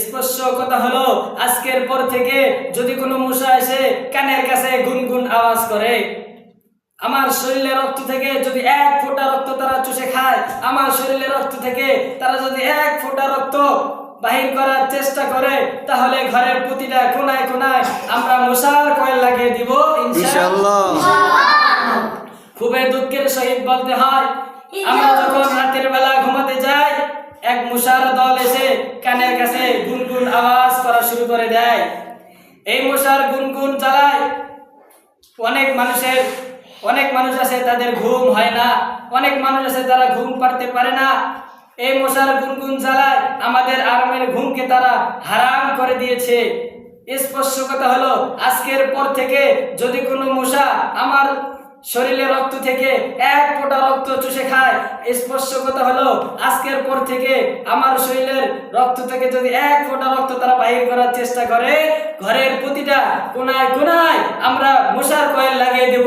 স্পষ্ট কথা হলো, আজকের পর থেকে যদি কোনো মশা এসে কানের কাছে গুনগুন আওয়াজ করে, আমার শরীরের রক্ত থেকে যদি এক ফোঁটা রক্ত তারা চুষে খায়, আমার শরীরের রক্ত থেকে তারা যদি এক ফোঁটা রক্ত বাহির করার চেষ্টা করে, তাহলে ঘরের প্রতিটা কোনায় কোনায় আমরা মশার কয়েল লাগিয়ে দিব ইনশাআল্লাহ। খুবই দুঃখের সহিত বলতে হয়, আমরা যখন রাতের বেলা ঘুমাতে যাই, এক মশার দল এসে কানের কাছে গুনগুন আওয়াজ করা শুরু করে দেয়। এই মশার গুনগুন চালায় অনেক মানুষ আছে তাদের ঘুম হয় না, অনেক মানুষ আছে তারা ঘুম পাড়তে পারে না। এই মশার গুনগুন জ্বালায় আমাদের আরামের ঘুমকে তারা হারাম করে দিয়েছে। স্পষ্ট কথা হলো, আজকের পর থেকে যদি কোনো মশা আমার শরীরের রক্ত থেকে এক ফোঁটা রক্ত চুষে খায়, স্পষ্ট কথা হলো, আজকের পর থেকে আমার শরীরের রক্ত থেকে যদি এক ফোঁটা রক্ত তারা বাহির করার চেষ্টা করে, ঘরের প্রতিটা কোনায় কোনায় আমরা মশার কয়েল লাগিয়ে দেব